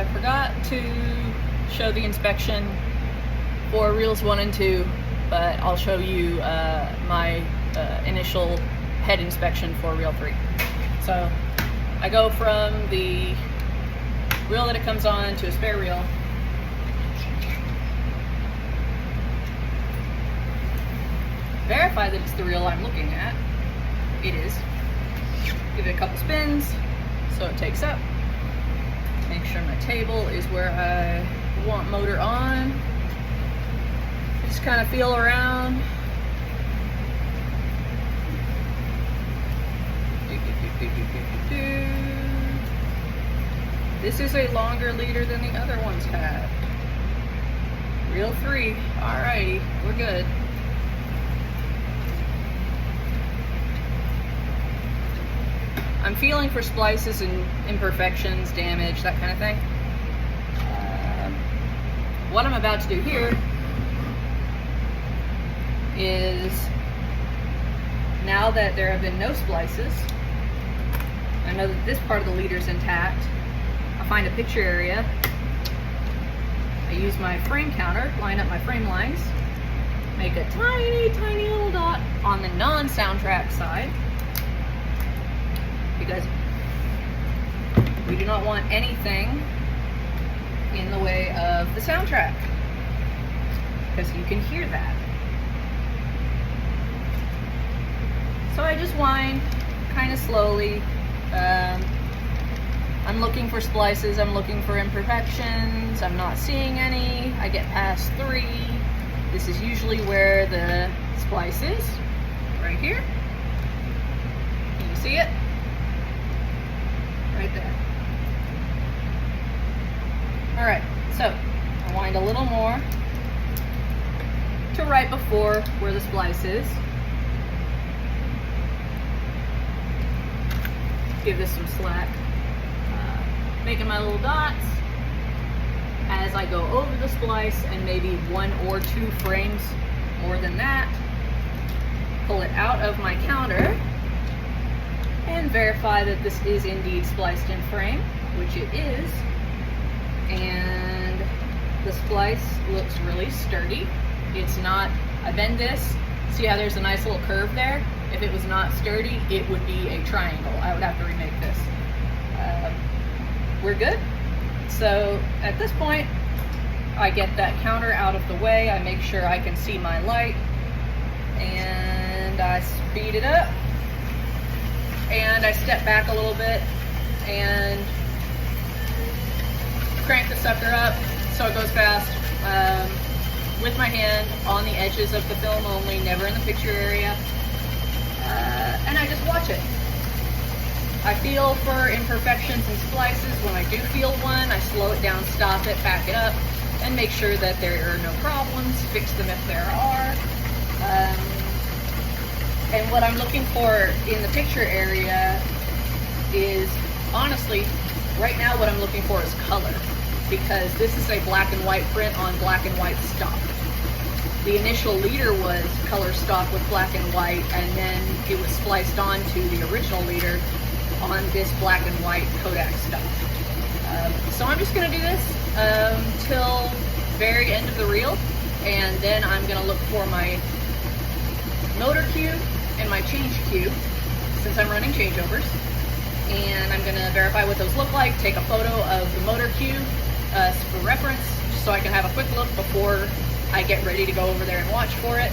I forgot to show the inspection for reels 1 and 2, but I'll show you my initial head inspection for reel 3. So I go from the reel that it comes on to a spare reel. Verify that it's the reel I'm looking at. It is. Give it a couple spins so it takes up. Make sure my table is where I want motor on. Just kind of feel around. This is a longer leader than the other ones had. Reel 3. Alrighty, we're good. I'm feeling for splices and imperfections, damage, that kind of thing. What I'm about to do here is, now that there have been no splices, I know that this part of the leader is intact. I find a picture area. I use my frame counter, line up my frame lines, make a tiny, tiny little dot on the non-soundtrack side, because we do not want anything in the way of the soundtrack, because you can hear that. So I just wind kind of slowly. I'm looking for splices, I'm looking for imperfections, I'm not seeing any. I get past 3. This is usually where the splice is, right here. Can you see it? Right there. Alright, so I wind a little more to right before where the splice is. Give this some slack. Making my little dots as I go over the splice, and maybe 1 or 2 frames more than that. Pull it out of my counter and verify that this is indeed spliced in frame, which it is. And the splice looks really sturdy. It's not, I bend this, see how there's a nice little curve there? If it was not sturdy, it would be a triangle. I would have to remake this. We're good. So at this point, I get that counter out of the way. I make sure I can see my light, and I speed it up, and I step back a little bit and crank the sucker up so it goes fast, with my hand on the edges of the film only, never in the picture area, and I just watch it. I feel for imperfections and splices. When I do feel one, I slow it down, stop it, back it up, and make sure that there are no problems, fix them if there are. And what I'm looking for in the picture area is, honestly, right now what I'm looking for is color, because this is a black and white print on black and white stock. The initial leader was color stock with black and white, and then it was spliced onto the original leader on this black and white Kodak stuff. So I'm just going to do this till very end of the reel, and then I'm going to look for my motor cue and my change cue, since I'm running changeovers, and I'm going to verify what those look like, take a photo of the motor cue for reference, so I can have a quick look before I get ready to go over there and watch for it.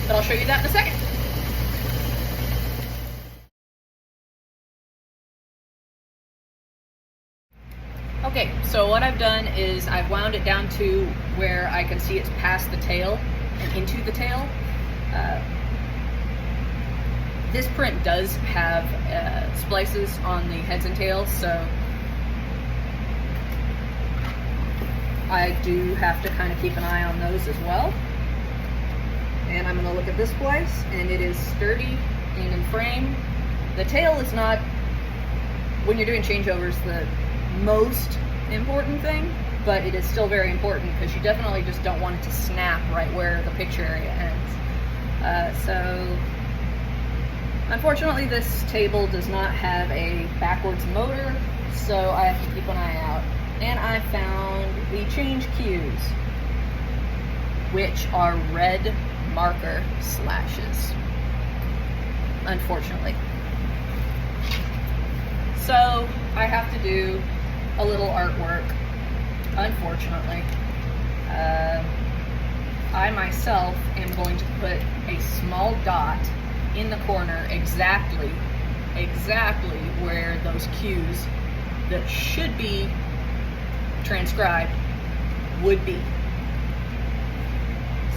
But I'll show you that in a second. Okay, so what I've done is I've wound it down to where I can see it's past the tail and into the tail. This print does have splices on the heads and tails, so I do have to kind of keep an eye on those as well. And I'm going to look at this splice, and it is sturdy and in frame. The tail is not, when you're doing changeovers, the most important thing, but it is still very important, because you definitely just don't want it to snap right where the picture area ends. So unfortunately this table does not have a backwards motor, So I have to keep an eye out. And I found the change cues, which are red marker slashes, unfortunately. So I have to do a little artwork, unfortunately. I myself am going to put a small dot in the corner exactly where those cues that should be transcribed would be.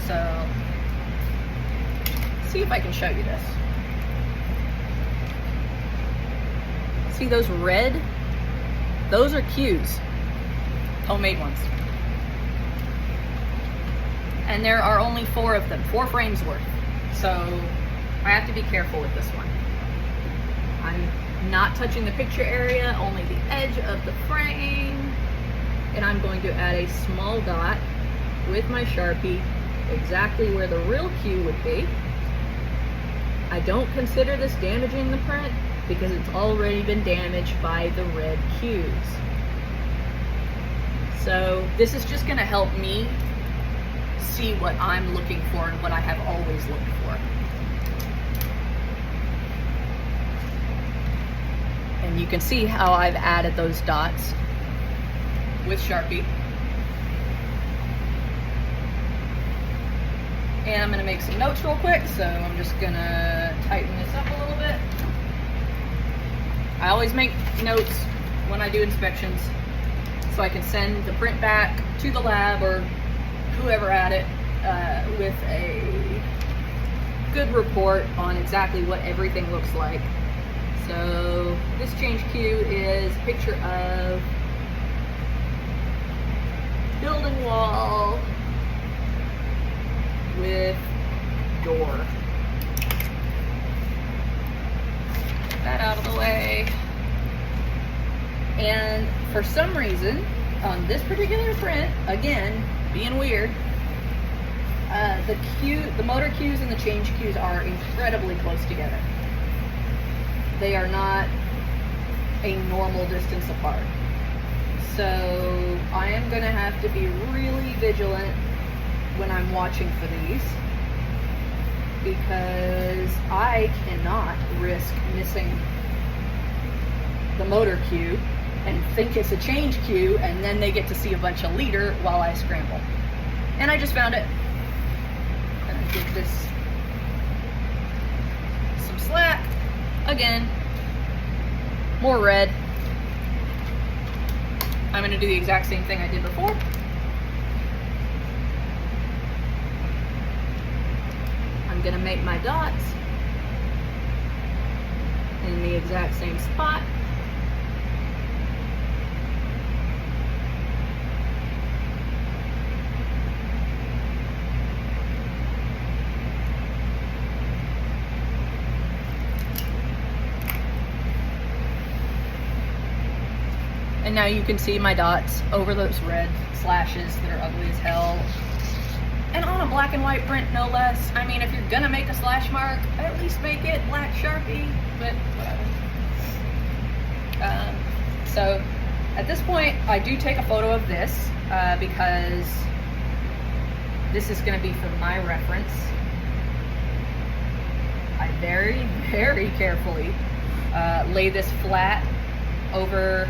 So, see if I can show you this. See those red? Those are cues, homemade ones. And there are only 4 of them, 4 frames worth. So I have to be careful with this one. I'm not touching the picture area, only the edge of the frame. And I'm going to add a small dot with my Sharpie exactly where the real cue would be. I don't consider this damaging the print because it's already been damaged by the red cues. So this is just going to help me see what I'm looking for and what I have always looked for. And you can see how I've added those dots with Sharpie. And I'm gonna make some notes real quick, so I'm just gonna tighten this up a little bit. I always make notes when I do inspections so I can send the print back to the lab or whoever at it with a good report on exactly what everything looks like. So this change cue is a picture of building wall with door. Get that out of the way. And for some reason, on this particular print, again, being weird, the motor cues and the change cues are incredibly close together. They are not a normal distance apart. So I am going to have to be really vigilant when I'm watching for these, because I cannot risk missing the motor cue and think it's a change cue, and then they get to see a bunch of leader while I scramble. And I just found it. And I give this some slack. Again, more red. I'm going to do the exact same thing I did before. I'm going to make my dots in the exact same spot. And now you can see my dots over those red slashes that are ugly as hell. And on a black and white print, no less. I mean, if you're gonna make a slash mark, at least make it black Sharpie, but whatever. So at this point, I do take a photo of this because this is gonna be for my reference. I very, very carefully lay this flat over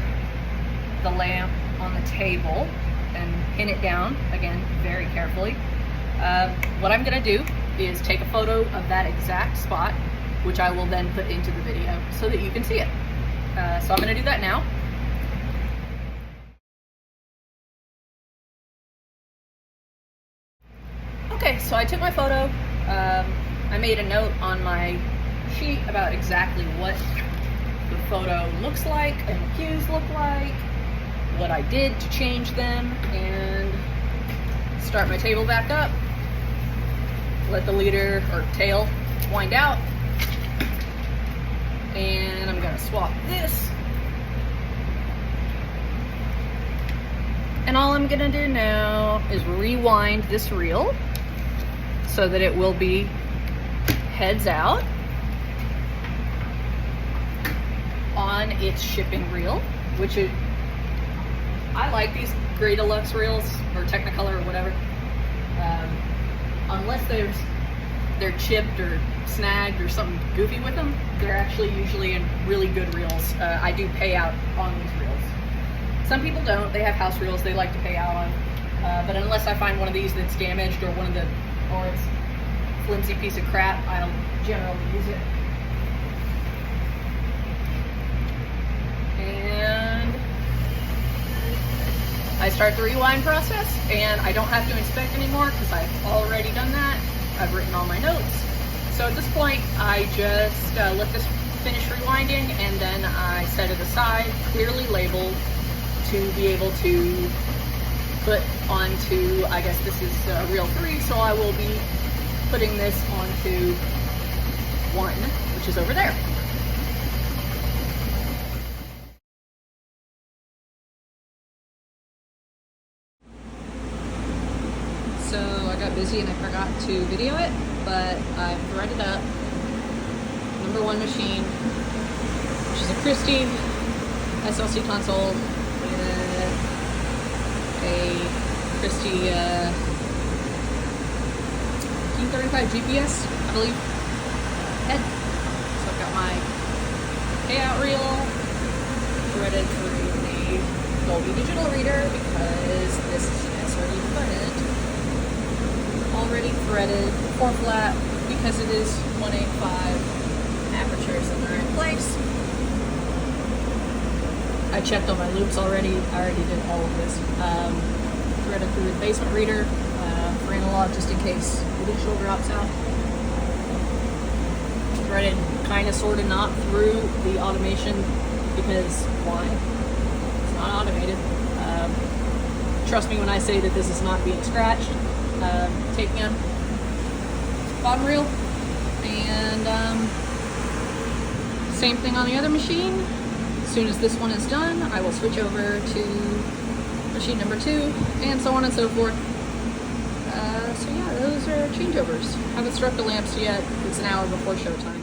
the lamp on the table and pin it down, again, very carefully. What I'm gonna do is take a photo of that exact spot, which I will then put into the video so that you can see it. So I'm gonna do that now. Okay, so I took my photo. I made a note on my sheet about exactly what the photo looks like and the cues look like, what I did to change them, and start my table back up. Let the leader or tail wind out. And I'm gonna swap this. And all I'm gonna do now is rewind this reel so that it will be heads out on its shipping reel. which is, I like these Grey Deluxe reels, or Technicolor, or whatever. Unless they're chipped or snagged or something goofy with them, they're actually usually in really good reels. I do pay out on these reels. Some people don't. They have house reels they like to pay out on. But unless I find one of these that's damaged, or it's a flimsy piece of crap, I don't generally use it. And I start the rewind process, and I don't have to inspect anymore because I've already done that. I've written all my notes. So at this point, I just let this finish rewinding, and then I set it aside, clearly labeled, to be able to put onto, I guess this is reel 3, so I will be putting this onto 1, which is over there. So I got busy and I forgot to video it, but I've threaded up number 1 machine, which is a Christie SLC console with a Christie Q35 GPS, I believe, head. So I've got my payout reel threaded through the Dolby Digital reader because this is already threaded 4 flat because it is 185 apertures and they're in place. I checked all my loops already. I already did all of this. Threaded through the basement reader for analog just in case the digital drops out. Threaded kind of sort of not through the automation because why? It's not automated. Trust me when I say that this is not being scratched. Taking on bottom reel, and same thing on the other machine. As soon as this one is done, I will switch over to machine number 2, and so on and so forth. So yeah, those are changeovers. Haven't struck the lamps yet. It's an hour before showtime.